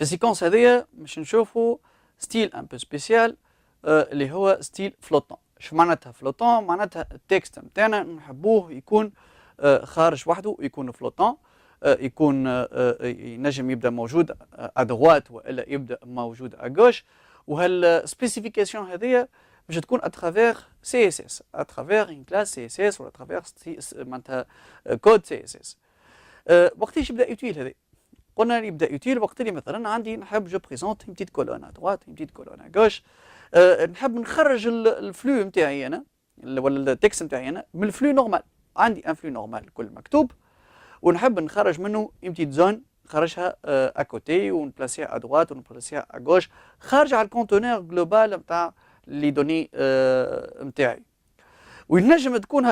في السيكونس هذيا باش نشوفوا ستيل ان بو سبيسيال اللي هو ستيل فلوتون. شو معناتها فلوتون؟ معناتها التكست نتاعنا نحبوه يكون خارج وحده، يكون فلوتون، يكون ينجم يبدا موجود ادغوات والا يبدا موجود اغوش. وهالسبيسيفيكاسيون هذيا باش تكون اترافير سي اس اس، اترافير ان كلاس سي اس اس ولا اترافير معناتها كود سي اس اس. وقتاش يبدا يوتيل هذا؟ قلنا يبدا يوتيل وقت اللي مثلا عندي نحب جو بريزونت une petite colonne à droite une petite colonne à gauche. نحب نخرج الفلو نتاعي انا ولا التكست نتاعي انا من الفلو نورمال. عندي ان فلو نورمال كل مكتوب ونحب نخرج منه une petite zone نخرجها اكوتي ونبلاسيها ادروات ونبلاسيها اغوش خارج على الكونتونير جلوبال نتاع لي دوني نتاعي. وينجم تكون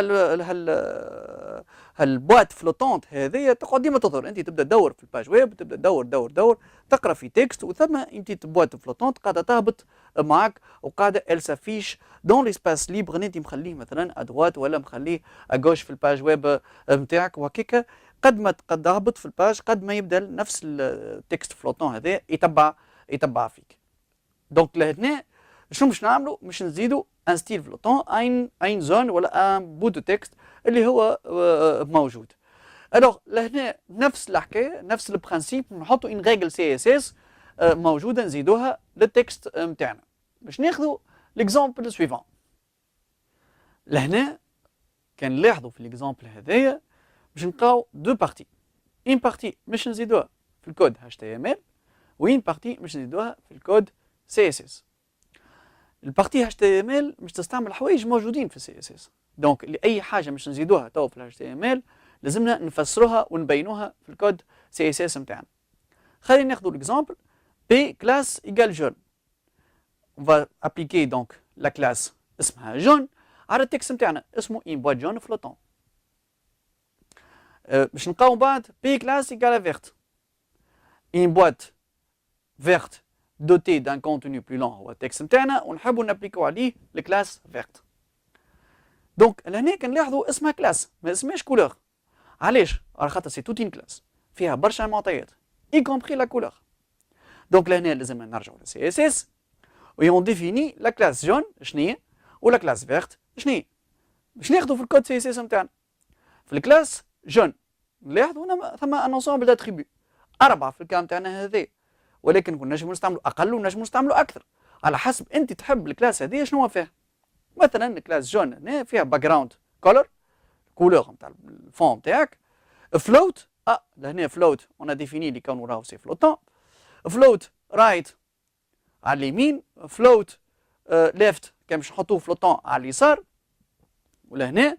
هالبوات فلوتونت هذه تقعد ديما تظهر. انت تبدا تدور في الباج ويب، تبدا تدور تقرا في تكست وثم انت بوات فلوتونت قاعده تهبط معك وقاعده ال سافيش دون ليسباس ليبر انت مخليه مثلا ادوات ولا مخليه اغوش في الباج ويب نتاعك. وهكاك قد تهبط في الباج قد ما يبدا نفس التكست فلوتون هذا يتبع فيك. دونك لهنا شنو باش نعملوا؟ باش نزيدوا ان ستيل فلوتون اين زون ولا ان بو دو تكست اللي هو موجود. الوغ لهنا نفس الحكايه نفس البرانسيب نحطوا ان ريغل سي اس اس موجوده نزيدوها للتكست نتاعنا. باش ناخذوا ليكزامبل سويفون. لهنا كان نلاحظوا في ليكزامبل هذايا باش نلقاو دو بارتي. ان بارتي باش نزيدوها في الكود HTML وين بارتي باش نزيدوها في الكود CSS. البارتي HTML باش تستعمل حوايج موجودين في CSS. دونك لأي حاجة باش نزيدوها تو في HTML لازمنا نفسروها ونبينوها في الكود CSS نتاعنا. خلينا ناخذوا l'exemple P class égale jaune. On va appliquer donc la classe اسمها jaune على التكست نتاعنا اسمه une boîte jaune flottant. باش نلقاو بعد P class égale verte. Une boîte verte doté d'un contenu plus long هو التكست نتاعنا ونحبوا نابليكو عليه الكلاس فيرت. دونك لهنا كنلاحظوا اسمها كلاس ما اسمهاش كولور. علاش؟ على خاطر سي توت ان كلاس فيها برشا معطيات اي كومبري لا كولور. دونك لهنا لازم نرجعوا للسي اس اس ويون ديفيني لا كلاس جون شنو ولا كلاس فيرت شنو باش ناخذوا في الكود سي اس اس نتاعنا. في الكلاس جون نلاحظوا ثم ان انسومبل داتريبيو 4 في الكلام نتاعنا هذا، ولكن كنا نجموا نستعملوا اقل ونجموا نستعملوا اكثر على حسب انت تحب الكلاس هذه شنو فيها. مثلا الكلاس جون هنا فيها باك جراوند كولر كولور نتاع الفون نتاعك. فلوت لهنا فلوت اون ديفيني اللي كانوا راهو سي فلوتون. فلوت رايت على اليمين، فلوت ليفت كان باش نحطوه فلوتون على اليسار. ولهنا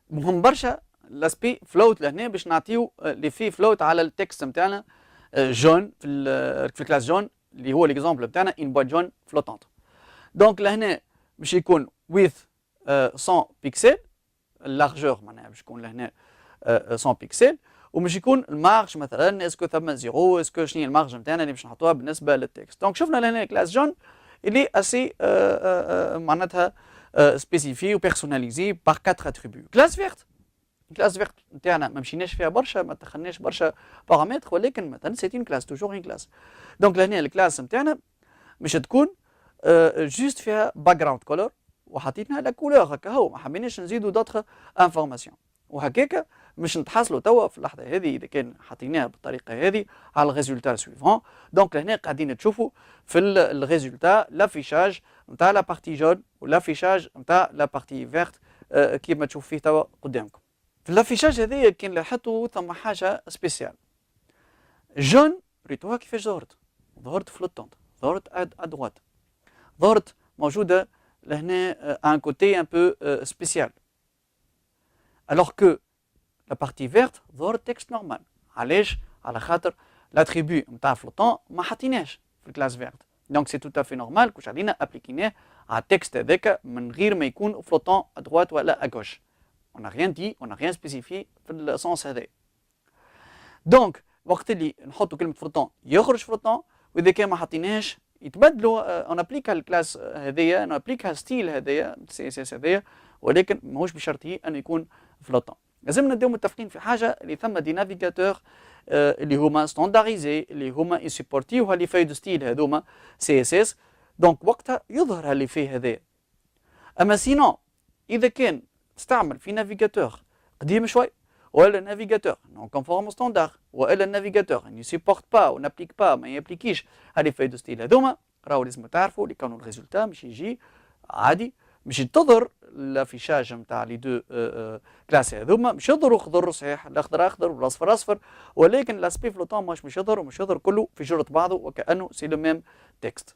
مهم برشا لاسبي فلوت لهنا باش نعطيو لي في فلوت على التكست نتاعنا جون في الكلاس جون اللي هو ليكزامبل نتاعنا ان بوات جون فلوتونت. دونك لهنا باش يكون with 100 بيكسل اللارجور معناها باش يكون لهنا 100 بيكسل وباش يكون المارج مثلا اسكو ثم زيرو اسكو شنو المارج نتاعنا اللي باش نحطوها بالنسبه للتكست. دونك شفنا لهنا كلاس جون اللي اسي معناتها سبيسيفي وبيرسوناليزي بار 4 اتريبيو. كلاس فيرت الكلاس فيرت نتاعنا ما مشيناش فيها برشا ما دخلناش برشا بارامتر ولكن مثلا سيتي اون كلاس توجور اون كلاس. دونك لهنا الكلاس نتاعنا باش تكون جوست فيها باك جراوند كولور وحطيتنا لا كولور هكا هو ما حبيناش نزيدوا دوطخ انفورماسيون. وهكاكا باش نتحصلوا توا في اللحظه هذه اذا كان حطيناها بالطريقه هذه على الريزولتا سويفون. دونك لهنا قاعدين تشوفوا في الريزولتا لافيشاج نتاع لا بارتي جون ولافيشاج نتاع لا بارتي فيرت كيما تشوف فيه توا قدامكم. في لافيشاج هذايا كان لاحظتوا ثم حاجه سبيسيال. جون ريتوها كيفاش ظهرت فلوتونت ظهرت ادروات ظهرت موجوده لهنا ان كوتي ان بو سبيسيال. alors que la partie verte ظهرت تكست نورمال. علاش؟ على خاطر لاتريبيو نتاع فلوتون ما حطيناش في الكلاس فيرت. دونك سي توت افي نورمال كوش علينا ابليكيناه على التكست هذاك من غير ما يكون فلوتون ادروات ولا اغوش. on n'a rien dit on n'a rien spécifié في السونس هذا. دونك وقت اللي نحطوا كلمه فلوتون يخرج فلوتون واذا كان ما حطيناش يتبدلوا اون ابليكها الكلاس هذيا اون ابليكها ستيل هذايا سي اس اس هذايا ولكن ماهوش بشرط انه يكون فلوتون. لازمنا نديو متفقين في حاجه اللي ثم دي نافيغاتور اللي هما ستاندارديزي، اللي هما يسيبورتيوها لي فاي دو ستيل هذوما سي اس اس، دونك وقتها يظهر لي في هذا. اما سينو اذا كان تستعمل في نافيغاتور قديم شوي، ولا نافيغاتور نون كونفورم ستاندار، والا النافيغاتور ني سيبورت با ونابليك با ما يابليكيش هذه فاي دو ستيل هذوما، راهو لازم تعرفوا اللي كانوا الريزولتا مش يجي عادي، مش تظهر الافيشاج نتاع لي دو كلاس هذوما، مش يظهروا خضر صحيح، الاخضر اخضر والاصفر اصفر، ولكن لاسبي فلوتون مش يظهر، ومش يظهر كله في جرة بعضه وكانه سي لو ميم تكست.